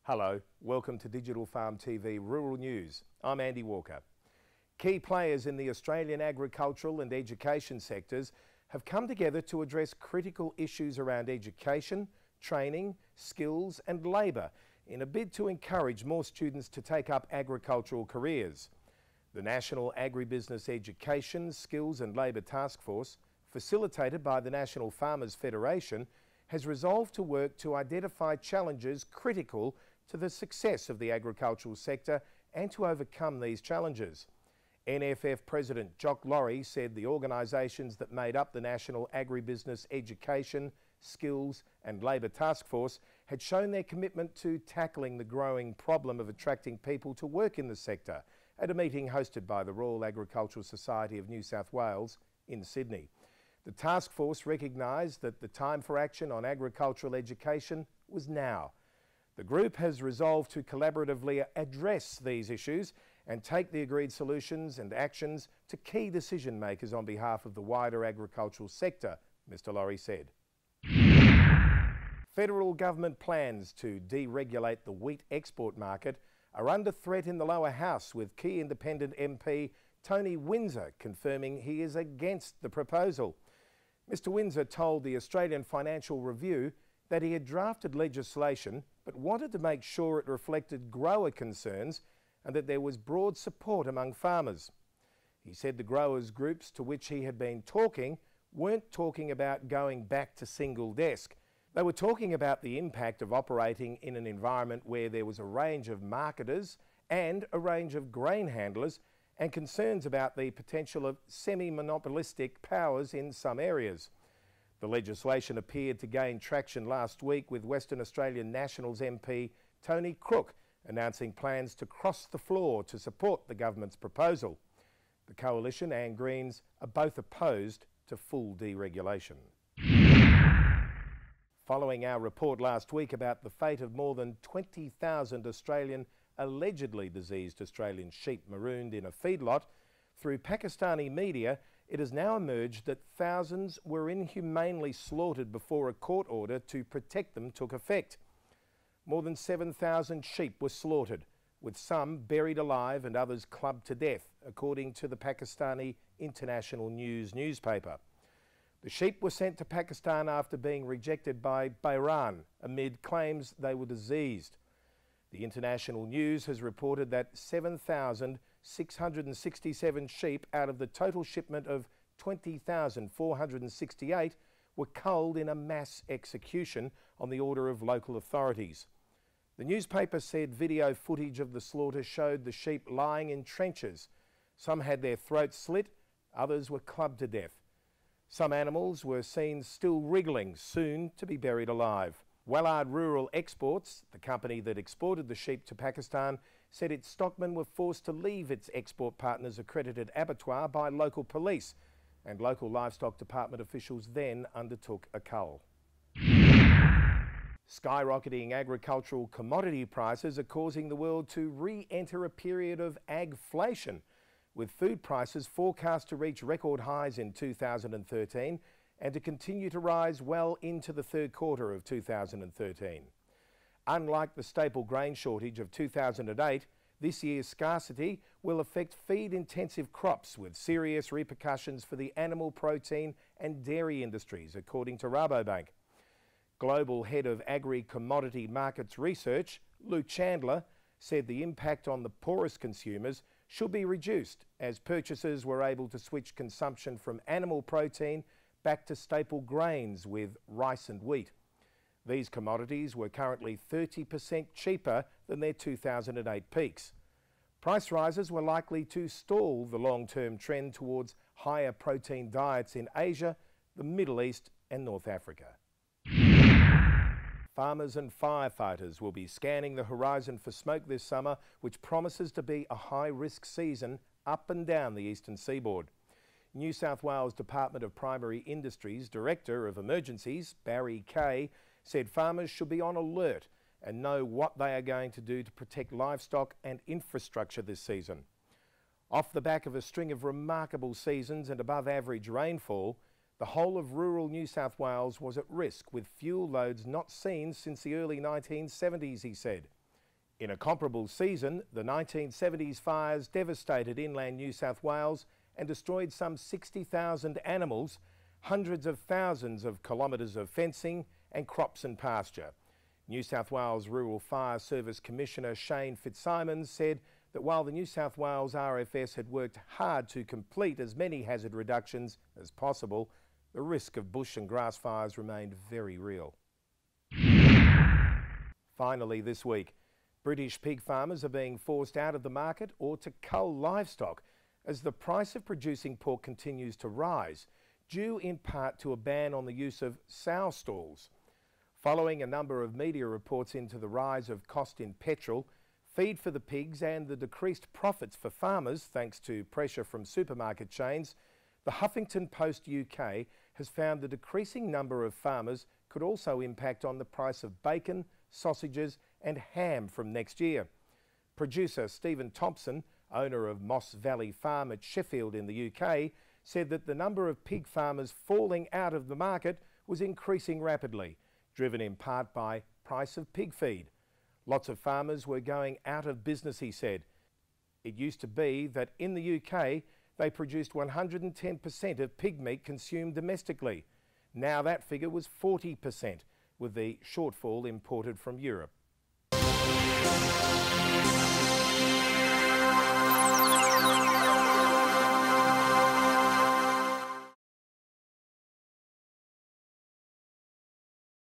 Hello, welcome to Digital Farm TV Rural News. I'm Andy Walker. Key players in the Australian agricultural and education sectors have come together to address critical issues around education, training, skills and labour in a bid to encourage more students to take up agricultural careers. The National Agribusiness Education, Skills and Labour Task Force, facilitated by the National Farmers Federation, has resolved to work to identify challenges critical to the success of the agricultural sector and to overcome these challenges. NFF President Jock Laurie said the organisations that made up the National Agribusiness Education, Skills and Labour Task Force had shown their commitment to tackling the growing problem of attracting people to work in the sector at a meeting hosted by the Royal Agricultural Society of New South Wales in Sydney. The task force recognised that the time for action on agricultural education was now. The group has resolved to collaboratively address these issues and take the agreed solutions and actions to key decision makers on behalf of the wider agricultural sector, Mr Laurie said. Federal government plans to deregulate the wheat export market are under threat in the lower house, with key independent MP Tony Windsor confirming he is against the proposal. Mr Windsor told the Australian Financial Review that he had drafted legislation but wanted to make sure it reflected grower concerns and that there was broad support among farmers. He said the growers' groups to which he had been talking weren't talking about going back to single desk. They were talking about the impact of operating in an environment where there was a range of marketers and a range of grain handlers, and concerns about the potential of semi-monopolistic powers in some areas. The legislation appeared to gain traction last week, with Western Australian Nationals MP Tony Crook announcing plans to cross the floor to support the government's proposal. The Coalition and Greens are both opposed to full deregulation. Following our report last week about the fate of more than 20,000 allegedly diseased Australian sheep marooned in a feedlot, through Pakistani media, it has now emerged that thousands were inhumanely slaughtered before a court order to protect them took effect. More than 7,000 sheep were slaughtered, with some buried alive and others clubbed to death, according to the Pakistani International News newspaper. The sheep were sent to Pakistan after being rejected by Bahrain amid claims they were diseased. The International News has reported that 7,667 sheep out of the total shipment of 20,468 were culled in a mass execution on the order of local authorities. The newspaper said video footage of the slaughter showed the sheep lying in trenches. Some had their throats slit, others were clubbed to death. Some animals were seen still wriggling, soon to be buried alive. Wellard Rural Exports, the company that exported the sheep to Pakistan, said its stockmen were forced to leave its export partner's accredited abattoir by local police, and local livestock department officials then undertook a cull. Skyrocketing agricultural commodity prices are causing the world to re-enter a period of agflation, with food prices forecast to reach record highs in 2013 and to continue to rise well into the third quarter of 2013. Unlike the staple grain shortage of 2008, this year's scarcity will affect feed-intensive crops, with serious repercussions for the animal protein and dairy industries, according to Rabobank. Global Head of Agri-Commodity Markets Research, Lou Chandler, said the impact on the poorest consumers should be reduced as purchasers were able to switch consumption from animal protein back to staple grains with rice and wheat. These commodities were currently 30% cheaper than their 2008 peaks. Price rises were likely to stall the long-term trend towards higher protein diets in Asia, the Middle East and North Africa. Farmers and firefighters will be scanning the horizon for smoke this summer, which promises to be a high-risk season up and down the eastern seaboard. New South Wales Department of Primary Industries Director of Emergencies, Barry Kay, said farmers should be on alert and know what they are going to do to protect livestock and infrastructure this season. Off the back of a string of remarkable seasons and above average rainfall, the whole of rural New South Wales was at risk, with fuel loads not seen since the early 1970s, he said. In a comparable season, the 1970s fires devastated inland New South Wales and destroyed some 60,000 animals, hundreds of thousands of kilometres of fencing and crops and pasture. New South Wales Rural Fire Service Commissioner Shane Fitzsimons said that while the New South Wales RFS had worked hard to complete as many hazard reductions as possible, the risk of bush and grass fires remained very real. Finally this week, British pig farmers are being forced out of the market or to cull livestock as the price of producing pork continues to rise, due in part to a ban on the use of sow stalls. Following a number of media reports into the rise of cost in petrol, feed for the pigs and the decreased profits for farmers thanks to pressure from supermarket chains, the Huffington Post UK has found the decreasing number of farmers could also impact on the price of bacon, sausages and ham from next year. Producer Stephen Thompson, owner of Moss Valley Farm at Sheffield in the UK, said that the number of pig farmers falling out of the market was increasing rapidly, driven in part by price of pig feed. Lots of farmers were going out of business, he said. It used to be that in the UK they produced 110% of pig meat consumed domestically. Now that figure was 40%, with the shortfall imported from Europe.